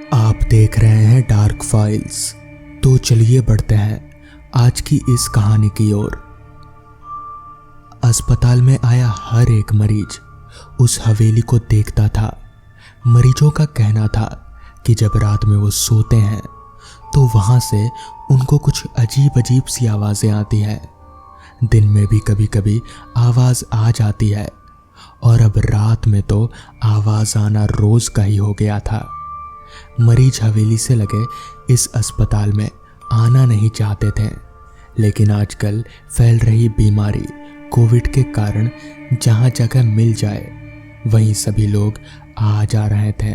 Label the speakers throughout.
Speaker 1: आप देख रहे हैं डार्क फाइल्स। तो चलिए बढ़ते हैं आज की इस कहानी की ओर। अस्पताल में आया हर एक मरीज उस हवेली को देखता था। मरीजों का कहना था कि जब रात में वो सोते हैं तो वहां से उनको कुछ अजीब अजीब सी आवाजें आती हैं। दिन में भी कभी कभी आवाज आ जाती है और अब रात में तो आवाज आना रोज का ही हो गया था। मरीज हवेली से लगे इस अस्पताल में आना नहीं चाहते थे, लेकिन आजकल फैल रही बीमारी कोविड के कारण जहां जगह मिल जाए वहीं सभी लोग आ जा रहे थे।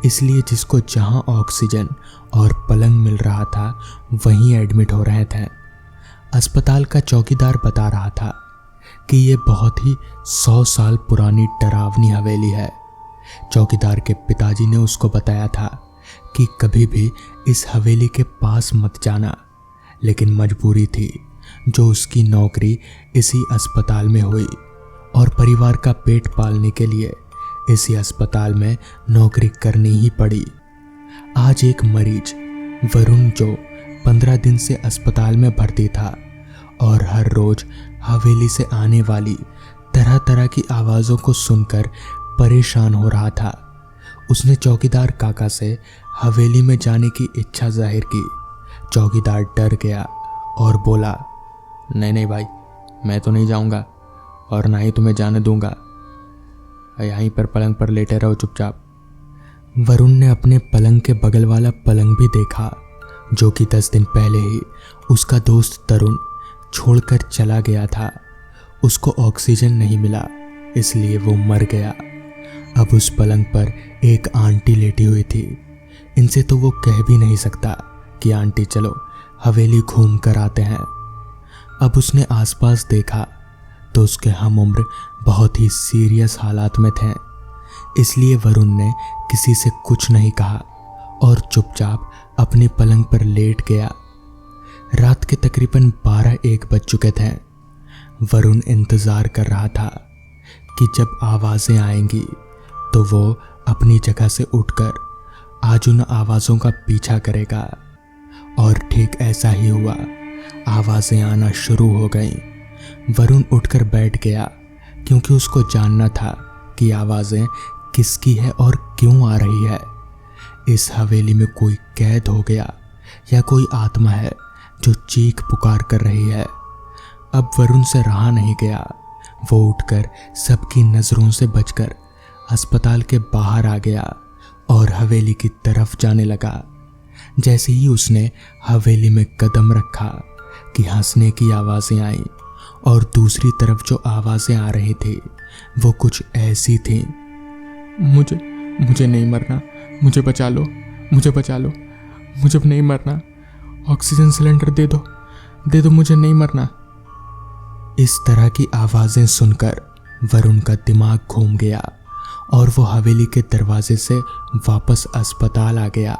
Speaker 1: इसलिए जिसको जहां ऑक्सीजन और पलंग मिल रहा था वहीं एडमिट हो रहे थे। अस्पताल का चौकीदार बता रहा था कि ये बहुत ही 100 साल पुरानी डरावनी हवेली है। चौकीदार के पिताजी ने उसको बताया था कि कभी भी इस हवेली के पास मत जाना, लेकिन मजबूरी थी। जो उसकी नौकरी इसी अस्पताल में हुई और परिवार का पेट पालने के लिए इसी अस्पताल में नौकरी करनी ही पड़ी। आज एक मरीज वरुण जो 15 दिन से अस्पताल में भर्ती था और हर रोज हवेली से आने वाली तरह तरह की आवाज़ों को सुनकर परेशान हो रहा था। उसने चौकीदार काका से हवेली में जाने की इच्छा जाहिर की। चौकीदार डर गया और बोला, नहीं भाई, मैं तो नहीं जाऊंगा और ना ही तुम्हें जाने दूंगा। यहीं पर पलंग पर लेटे रहो चुपचाप। वरुण ने अपने पलंग के बगल वाला पलंग भी देखा, जो कि 10 दिन पहले ही उसका दोस्त तरुण छोड़कर चला गया था। उसको ऑक्सीजन नहीं मिला, इसलिए वो मर गया। अब उस पलंग पर एक आंटी लेटी हुई थी। इनसे तो वो कह भी नहीं सकता कि आंटी चलो हवेली घूम कर आते हैं। अब उसने आसपास देखा तो उसके हम उम्र बहुत ही सीरियस हालात में थे। इसलिए वरुण ने किसी से कुछ नहीं कहा और चुपचाप अपने पलंग पर लेट गया। रात के तकरीबन 12-1 बज चुके थे। वरुण इंतजार कर रहा था कि जब आवाजें आएंगी तो वो अपनी जगह से उठकर आज उन आवाज़ों का पीछा करेगा। और ठीक ऐसा ही हुआ। आवाज़ें आना शुरू हो गईं। वरुण उठकर बैठ गया क्योंकि उसको जानना था कि आवाज़ें किसकी है और क्यों आ रही है। इस हवेली में कोई कैद हो गया या कोई आत्मा है जो चीख पुकार कर रही है। अब वरुण से रहा नहीं गया। वो उठकर सबकी नज़रों से बचकर अस्पताल के बाहर आ गया और हवेली की तरफ जाने लगा। जैसे ही उसने हवेली में कदम रखा कि हंसने की आवाज़ें आईं और दूसरी तरफ जो आवाज़ें आ रही थी वो कुछ ऐसी थीं, मुझे नहीं मरना, मुझे बचा लो, मुझे बचा लो, मुझे नहीं मरना, ऑक्सीजन सिलेंडर दे दो, मुझे नहीं मरना। इस तरह की आवाज़ें सुनकर वरुण का दिमाग घूम गया और वो हवेली के दरवाजे से वापस अस्पताल आ गया।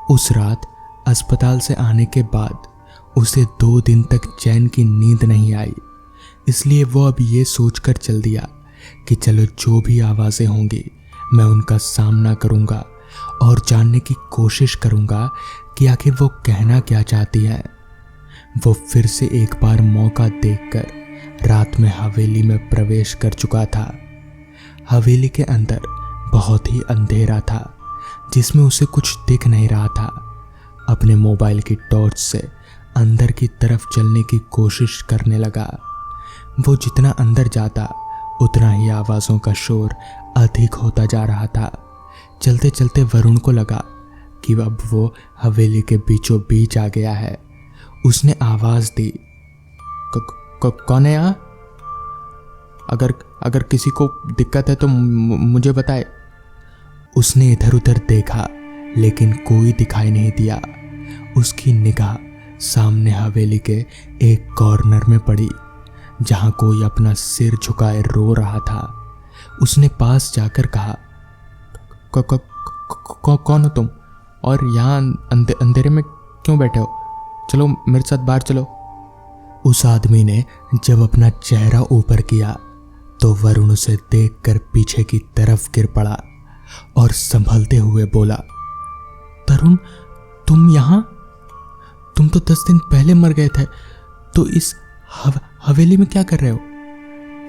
Speaker 1: उस रात अस्पताल से आने के बाद उसे 2 दिन तक चैन की नींद नहीं आई। इसलिए वो अब ये सोचकर चल दिया कि चलो जो भी आवाज़ें होंगी मैं उनका सामना करूँगा और जानने की कोशिश करूँगा कि आखिर वो कहना क्या चाहती है। वो फिर से एक बार मौका देखकर रात में हवेली में प्रवेश कर चुका था। हवेली के अंदर बहुत ही अंधेरा था, जिसमें उसे कुछ दिख नहीं रहा था। अपने मोबाइल की टॉर्च से अंदर की तरफ चलने की कोशिश करने लगा। वो जितना अंदर जाता उतना ही आवाज़ों का शोर अधिक होता जा रहा था। चलते चलते वरुण को लगा कि अब वो हवेली के बीचों बीच आ गया है। उसने आवाज़ दी, कौन है यहाँ? अगर किसी को दिक्कत है तो मुझे बताए। उसने इधर उधर देखा लेकिन कोई दिखाई नहीं दिया। उसकी निगाह सामने हवेली के एक कॉर्नर में पड़ी जहां कोई अपना सिर झुकाए रो रहा था। उसने पास जाकर कहा, कौन हो तुम और यहाँ अंधेरे में क्यों बैठे हो? चलो मेरे साथ बाहर चलो। उस आदमी ने जब अपना चेहरा ऊपर किया तो वरुण उसे देखकर पीछे की तरफ गिर पड़ा और संभलते हुए बोला, तरुण, तुम यहाँ? तुम तो 10 दिन पहले मर गए थे, तो इस हवेली में क्या कर रहे हो?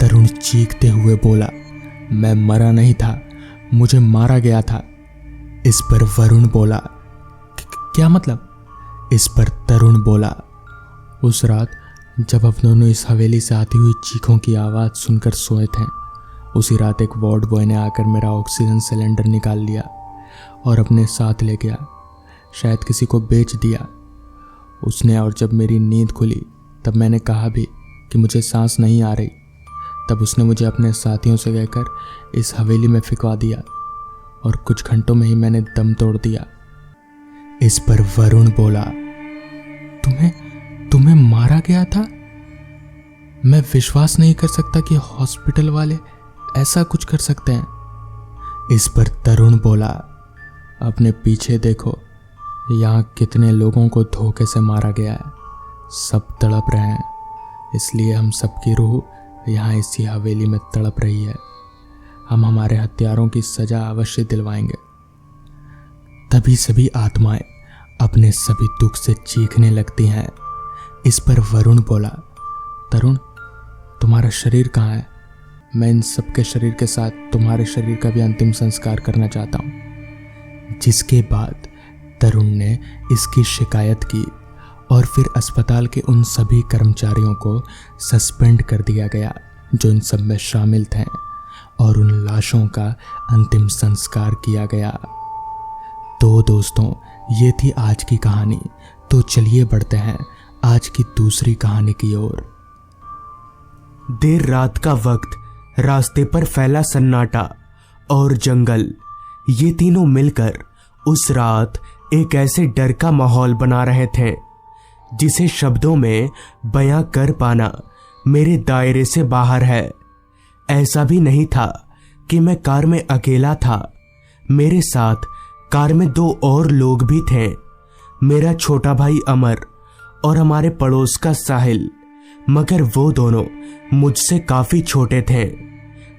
Speaker 1: तरुण चीखते हुए बोला, मैं मरा नहीं था, मुझे मारा गया था। इस पर वरुण बोला, क्या मतलब? इस पर तरुण बोला, उस रात जब हम दोनों इस हवेली से आती हुई चीखों की आवाज़ सुनकर सोए थे, उसी रात एक वार्ड बॉय ने आकर मेरा ऑक्सीजन सिलेंडर निकाल लिया और अपने साथ ले गया। शायद किसी को बेच दिया उसने। और जब मेरी नींद खुली तब मैंने कहा भी कि मुझे सांस नहीं आ रही। तब उसने मुझे अपने साथियों से कहकर इस हवेली में फिकवा दिया और कुछ घंटों में ही मैंने दम तोड़ दिया। इस पर वरुण बोला, तुम्हें मारा गया था? मैं विश्वास नहीं कर सकता कि हॉस्पिटल वाले ऐसा कुछ कर सकते हैं। इस पर तरुण बोला, अपने पीछे देखो, यहाँ कितने लोगों को धोखे से मारा गया है। सब तड़प रहे हैं, इसलिए हम सबकी रूह यहाँ इसी हवेली में तड़प रही है। हम हमारे हत्यारों की सजा अवश्य दिलवाएंगे। तभी सभी आत्माएं अपने सभी दुख से चीखने लगती हैं। इस पर वरुण बोला, तरुण, तुम्हारा शरीर कहाँ है? मैं इन सबके शरीर के साथ तुम्हारे शरीर का भी अंतिम संस्कार करना चाहता हूँ। जिसके बाद तरुण ने इसकी शिकायत की और फिर अस्पताल के उन सभी कर्मचारियों को सस्पेंड कर दिया गया जो इन सब में शामिल थे, और उन लाशों का अंतिम संस्कार किया गया। तो दोस्तों, ये थी आज की कहानी। तो चलिए बढ़ते हैं आज की दूसरी कहानी की ओर।
Speaker 2: देर रात का वक्त, रास्ते पर फैला सन्नाटा और जंगल, ये तीनों मिलकर उस रात एक ऐसे डर का माहौल बना रहे थे जिसे शब्दों में बयां कर पाना मेरे दायरे से बाहर है। ऐसा भी नहीं था कि मैं कार में अकेला था। मेरे साथ कार में 2 और लोग भी थे, मेरा छोटा भाई अमर और हमारे पड़ोस का साहिल। मगर वो दोनों मुझसे काफी छोटे थे।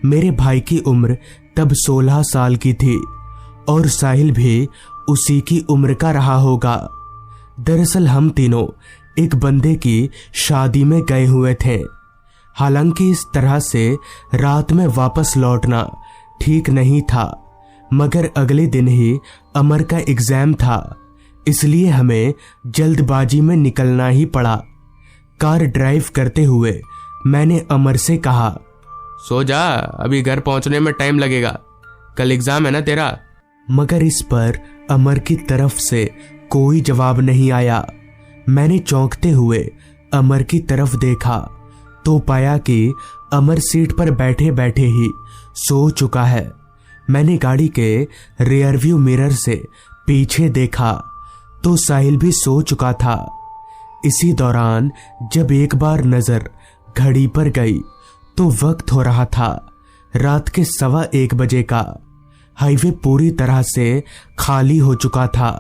Speaker 2: मेरे भाई की उम्र तब 16 साल की थी और साहिल भी उसी की उम्र का रहा होगा। दरअसल हम तीनों एक बंदे की शादी में गए हुए थे। हालांकि इस तरह से रात में वापस लौटना ठीक नहीं था, मगर अगले दिन ही अमर का एग्जाम था, इसलिए हमें जल्दबाजी में निकलना ही पड़ा। कार ड्राइव करते हुए मैंने अमर से कहा,
Speaker 3: सो जा, अभी घर पहुंचने में टाइम लगेगा, कल एग्जाम है ना तेरा।
Speaker 2: मगर इस पर अमर की तरफ से कोई जवाब नहीं आया। मैंने चौंकते हुए अमर की तरफ देखा तो पाया कि अमर सीट पर बैठे बैठे ही सो चुका है। मैंने गाड़ी के रियरव्यू मिरर से पीछे देखा तो साहिल भी सो चुका था। इसी दौरान जब एक बार नजर घड़ी पर गई तो वक्त हो रहा था रात के 1:15 बजे का। हाईवे पूरी तरह से खाली हो चुका था।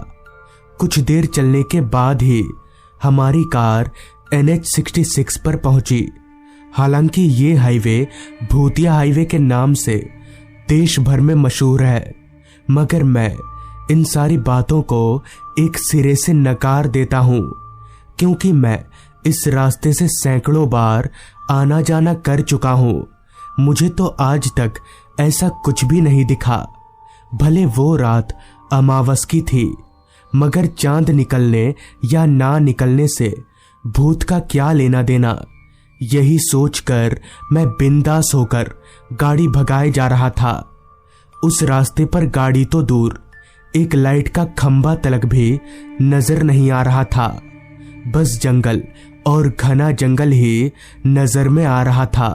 Speaker 2: कुछ देर चलने के बाद ही हमारी कार NH-66 पर पहुंची। हालांकि ये हाईवे भूतिया हाईवे के नाम से देश भर में मशहूर है, मगर मैं इन सारी बातों को एक सिरे से नकार देता हूं, क्योंकि मैं इस रास्ते से सैकड़ों बार आना जाना कर चुका हूं। मुझे तो आज तक ऐसा कुछ भी नहीं दिखा। भले वो रात अमावस की थी, मगर चांद निकलने या ना निकलने से भूत का क्या लेना देना। यही सोचकर मैं बिंदास होकर गाड़ी भगाए जा रहा था। उस रास्ते पर गाड़ी तो दूर, एक लाइट का खंभा तलक भी नजर नहीं आ रहा था। बस जंगल और घना जंगल ही नजर में आ रहा था।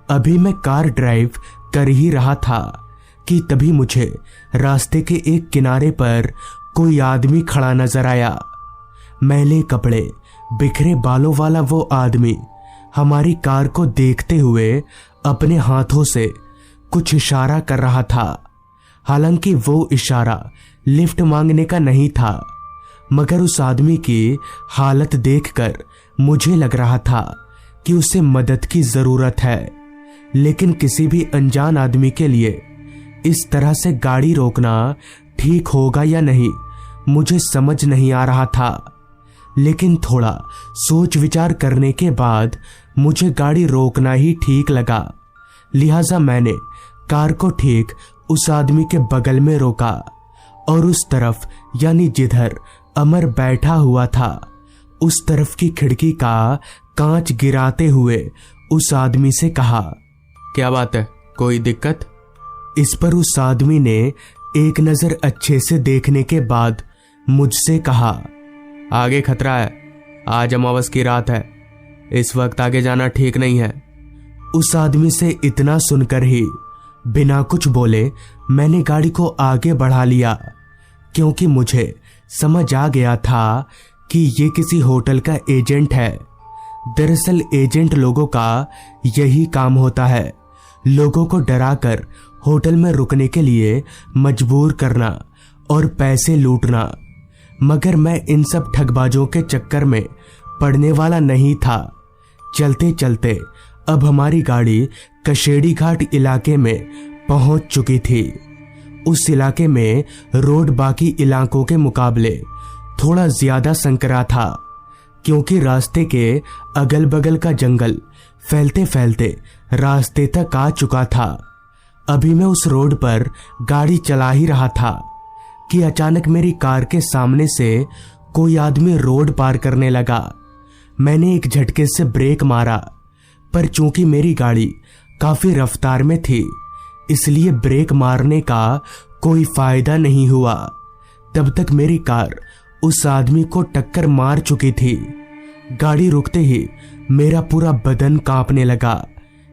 Speaker 2: अभी मैं कार ड्राइव कर ही रहा था कि तभी मुझे रास्ते के एक किनारे पर कोई आदमी खड़ा नजर आया। मैले कपड़े, बिखरे बालों वाला वो आदमी हमारी कार को देखते हुए अपने हाथों से कुछ इशारा कर रहा था। हालांकि वो इशारा लिफ्ट मांगने का नहीं था, मगर उस आदमी की हालत देखकर मुझे लग रहा था कि उसे मदद की जरूरत है। लेकिन किसी भी अनजान आदमी के लिए इस तरह से गाड़ी रोकना ठीक होगा या नहीं, मुझे समझ नहीं आ रहा था, लेकिन थोड़ा सोच विचार करने के बाद मुझे गाड़ी रोकना ही ठीक लगा। लिहाजा मैंने कार को ठीक उस आदमी के बगल में रोका और उस तरफ यानी जिधर अमर बैठा हुआ था उस तरफ की खिड़की का कांच गिराते हुए उस आदमी से कहा,
Speaker 3: क्या बात है, कोई दिक्कत?
Speaker 2: इस पर उस आदमी ने एक नजर अच्छे से देखने के बाद मुझसे कहा,
Speaker 3: आगे खतरा है, आज अमावस की रात है, इस वक्त आगे जाना ठीक नहीं है।
Speaker 2: उस आदमी से इतना सुनकर ही बिना कुछ बोले मैंने गाड़ी को आगे बढ़ा लिया, क्योंकि मुझे समझ आ गया था कि ये किसी होटल का एजेंट है। दरअसल एजेंट लोगों का यही काम होता है, लोगों को डराकर होटल में रुकने के लिए मजबूर करना और पैसे लूटना। मगर मैं इन सब ठगबाजों के चक्कर में पड़ने वाला नहीं था। चलते चलते अब हमारी गाड़ी कशेड़ी घाट इलाके में पहुंच चुकी थी। उस इलाके में रोड बाकी इलाकों के मुकाबले थोड़ा ज्यादा संकरा था, क्योंकि रास्ते के अगल बगल का जंगल फैलते फैलते रास्ते तक आ चुका था। अभी मैं उस रोड पर गाड़ी चला ही रहा था कि अचानक मेरी कार के सामने से कोई आदमी रोड पार करने लगा। मैंने एक झटके से ब्रेक मारा, पर चूंकि मेरी गाड़ी काफी रफ्तार में थी इसलिए ब्रेक मारने का कोई फायदा नहीं हुआ। तब तक मेरी कार उस आदमी को टक्कर मार चुकी थी। गाड़ी रुकते ही मेरा पूरा बदन कांपने लगा,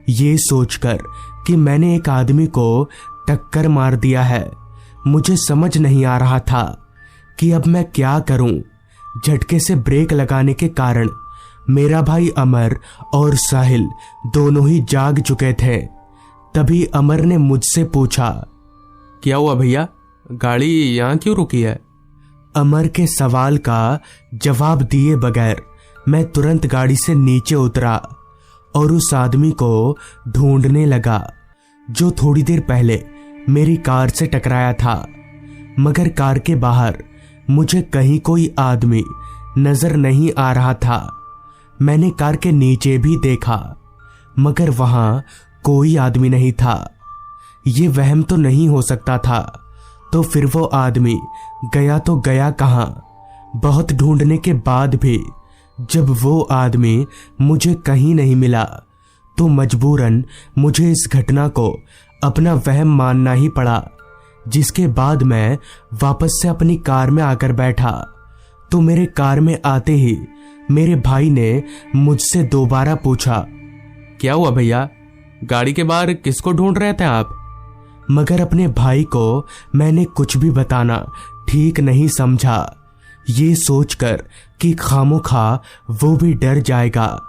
Speaker 2: ये सोचकर कि मैंने एक आदमी को टक्कर मार दिया है। मुझे समझ नहीं आ रहा था कि अब मैं क्या करूं। झटके से ब्रेक लगाने के कारण मेरा भाई अमर और साहिल दोनों ही जाग चुके थे। तभी अमर ने मुझसे पूछा,
Speaker 3: क्या हुआ भैया, गाड़ी यहाँ क्यों रुकी है?
Speaker 2: अमर के सवाल का जवाब दिए बगैर मैं तुरंत गाड़ी से नीचे उतरा और उस आदमी को ढूंढने लगा जो थोड़ी देर पहले मेरी कार से टकराया था। मगर कार के बाहर मुझे कहीं कोई आदमी नजर नहीं आ रहा था। मैंने कार के नीचे भी देखा, मगर वहां कोई आदमी नहीं था। ये वहम तो नहीं हो सकता था, तो फिर वो आदमी गया तो गया कहां? बहुत ढूंढने के बाद भी जब वो आदमी मुझे कहीं नहीं मिला, तो मजबूरन मुझे इस घटना को अपना वहम मानना ही पड़ा। जिसके बाद मैं वापस से अपनी कार में आकर बैठा, तो मेरे कार में आते ही मेरे भाई ने मुझसे दोबारा पूछा,
Speaker 3: क्या हुआ भैया, गाड़ी के बाहर किसको ढूंढ रहे थे आप?
Speaker 2: मगर अपने भाई को मैंने कुछ भी बताना ठीक नहीं समझा, ये सोचकर कि खामोखा वो भी डर जाएगा।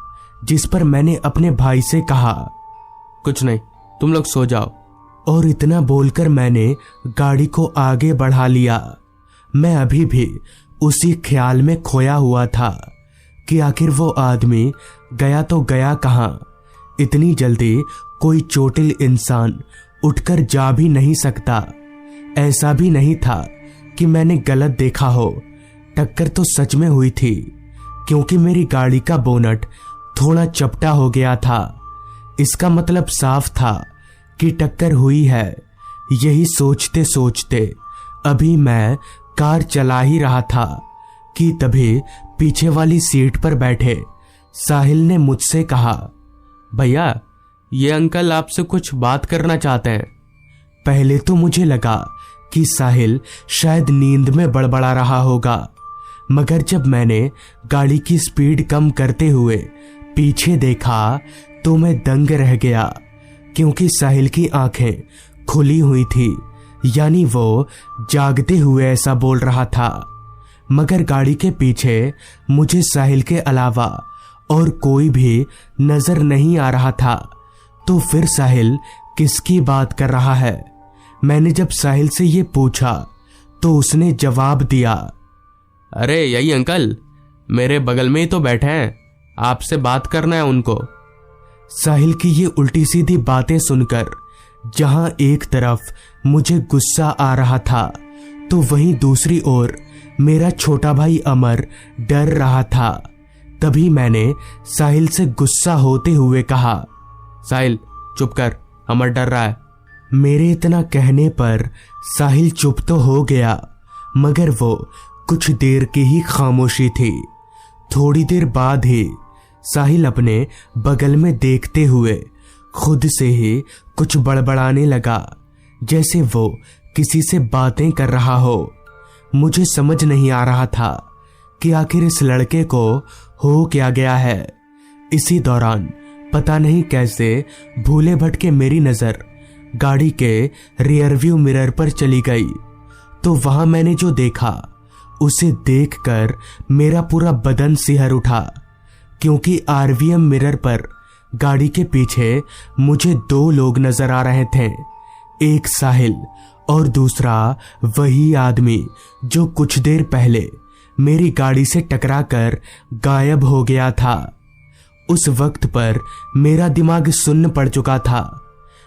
Speaker 2: जिस पर मैंने अपने भाई से कहा,
Speaker 3: कुछ नहीं, तुम लोग सो जाओ।
Speaker 2: और इतना बोलकर मैंने गाड़ी को आगे बढ़ा लिया। मैं अभी भी उसी ख्याल में खोया हुआ था कि आखिर वो आदमी गया तो गया कहां। इतनी जल्दी कोई चोटिल इंसान उठकर जा भी नहीं सकता। ऐसा भी नहीं था कि मैंने गलत देखा हो, टक्कर तो सच में हुई थी, क्योंकि मेरी गाड़ी का बोनट थोड़ा चपटा हो गया था। इसका मतलब साफ था कि टक्कर हुई है। यही सोचते सोचते अभी मैं कार चला ही रहा था कि तभी पीछे वाली सीट पर बैठे साहिल ने मुझसे कहा,
Speaker 3: भैया ये अंकल आपसे कुछ बात करना चाहते हैं।
Speaker 2: पहले तो मुझे लगा कि साहिल शायद नींद में बड़बड़ा रहा होगा, मगर जब मैंने गाड़ी की स्पीड कम करते हुए पीछे देखा तो मैं दंग रह गया, क्योंकि साहिल की आंखें खुली हुई थी, यानी वो जागते हुए ऐसा बोल रहा था। मगर गाड़ी के पीछे मुझे साहिल के अलावा और कोई भी नजर नहीं आ रहा था। तो फिर साहिल किसकी बात कर रहा है? मैंने जब साहिल से ये पूछा तो उसने जवाब दिया,
Speaker 3: अरे यही अंकल, मेरे बगल में ही तो बैठे हैं, आपसे बात करना है उनको।
Speaker 2: साहिल की ये उल्टी सीधी बातें सुनकर जहां एक तरफ मुझे गुस्सा आ रहा था, तो वहीं दूसरी ओर मेरा छोटा भाई अमर डर रहा था। तभी मैंने साहिल से गुस्सा होते हुए कहा,
Speaker 3: साहिल चुप कर, अमर डर रहा है।
Speaker 2: मेरे इतना कहने पर साहिल चुप तो हो गया, मगर वो कुछ देर की ही खामोशी थी। थोड़ी देर बाद ही साहिल अपने बगल में देखते हुए खुद से ही कुछ बड़बड़ाने लगा, जैसे वो किसी से बातें कर रहा हो। मुझे समझ नहीं आ रहा था कि आखिर इस लड़के को हो क्या गया है। इसी दौरान पता नहीं कैसे भूले भटके मेरी नजर गाड़ी के रियरव्यू मिरर पर चली गई, तो वहां मैंने जो देखा उसे देखकर मेरा पूरा बदन सिहर उठा, क्योंकि आरवीएम मिरर पर गाड़ी के पीछे मुझे 2 लोग नजर आ रहे थे। एक साहिल और दूसरा वही आदमी जो कुछ देर पहले मेरी गाड़ी से टकराकर गायब हो गया था। उस वक्त पर मेरा दिमाग सुन्न पड़ चुका था।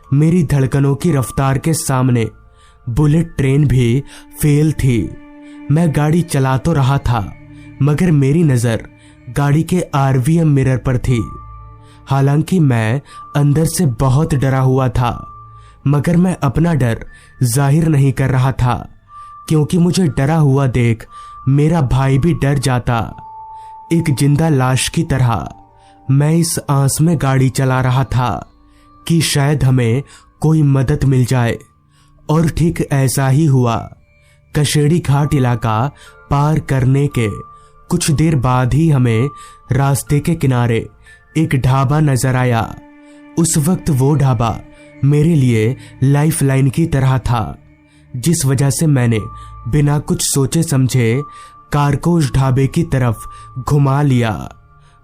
Speaker 2: मेरी धड़कनों की रफ्तार के सामने बुलेट ट्रेन भी फेल थी। मैं गाड़ी चला तो रहा था, मगर मेरी नजर गाड़ी के आरवीएम मिरर पर थी। हालांकि मैं अंदर से बहुत डरा हुआ था, मगर मैं अपना डर जाहिर नहीं कर रहा था, क्योंकि मुझे डरा हुआ देख मेरा भाई भी डर जाता। एक जिंदा लाश की तरह मैं इस आस में गाड़ी चला रहा था कि शायद हमें कोई मदद मिल जाए, और ठीक ऐसा ही हुआ। कशेड़ी घाट इलाका पार करने के कुछ देर बाद ही हमें रास्ते के किनारे एक ढाबा नजर आया। उस वक्त वो ढाबा मेरे लिए लाइफलाइन की तरह था, जिस वजह से मैंने बिना कुछ सोचे समझे कार को उस ढाबे की तरफ घुमा लिया।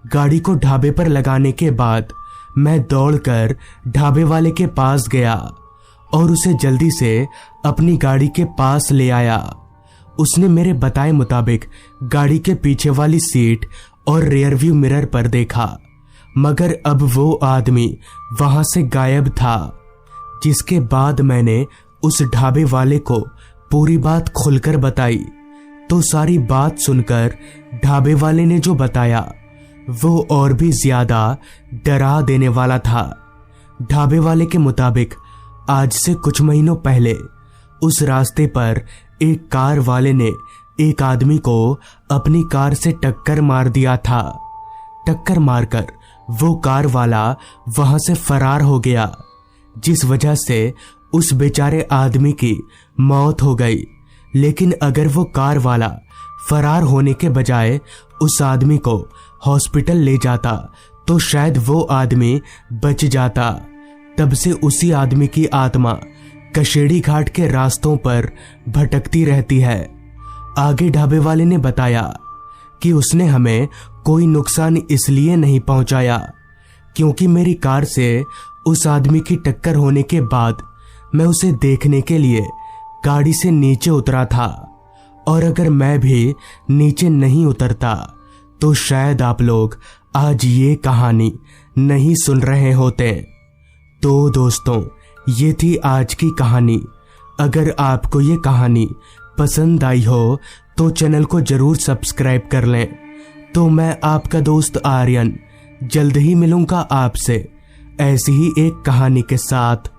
Speaker 2: गाड़ी को ढाबे पर लगाने के बाद मैं दौड़कर ढाबे वाले के पास गया और उसे जल्दी से अपनी गाड़ी के पास ले आया। उसने मेरे बताए मुताबिक गाड़ी के पीछे वाली सीट और रियरव्यू मिरर पर देखा, मगर अब वो आदमी वहां से गायब था। जिसके बाद मैंने उस ढाबे वाले को पूरी बात खुलकर बताई, तो सारी बात सुनकर ढाबे वाले ने जो बताया वो और भी ज्यादा डरा देने वाला था। ढाबे वाले के मुताबिक आज से कुछ महीनों पहले उस रास्ते पर एक कार वाले ने एक आदमी को अपनी कार से टक्कर मार दिया था। टक्कर मारकर वो कार वाला वहां से फरार हो गया, जिस वजह से उस बेचारे आदमी की मौत हो गई। लेकिन अगर वो कार वाला फरार होने के बजाय उस आदमी को हॉस्पिटल ले जाता तो शायद वो आदमी बच जाता। तब से उसी आदमी की आत्मा कशेड़ी घाट के रास्तों पर भटकती रहती है। आगे ढाबे वाले ने बताया कि उसने हमें कोई नुकसान इसलिए नहीं पहुंचाया क्योंकि मेरी कार से उस आदमी की टक्कर होने के बाद मैं उसे देखने के लिए गाड़ी से नीचे उतरा था, और अगर मैं भी नीचे नहीं उतरता तो शायद आप लोग आज ये कहानी नहीं सुन रहे होते। तो दोस्तों, ये थी आज की कहानी। अगर आपको ये कहानी पसंद आई हो तो चैनल को जरूर सब्सक्राइब कर लें। तो मैं आपका दोस्त आर्यन जल्द ही मिलूंगा आपसे ऐसी ही एक कहानी के साथ।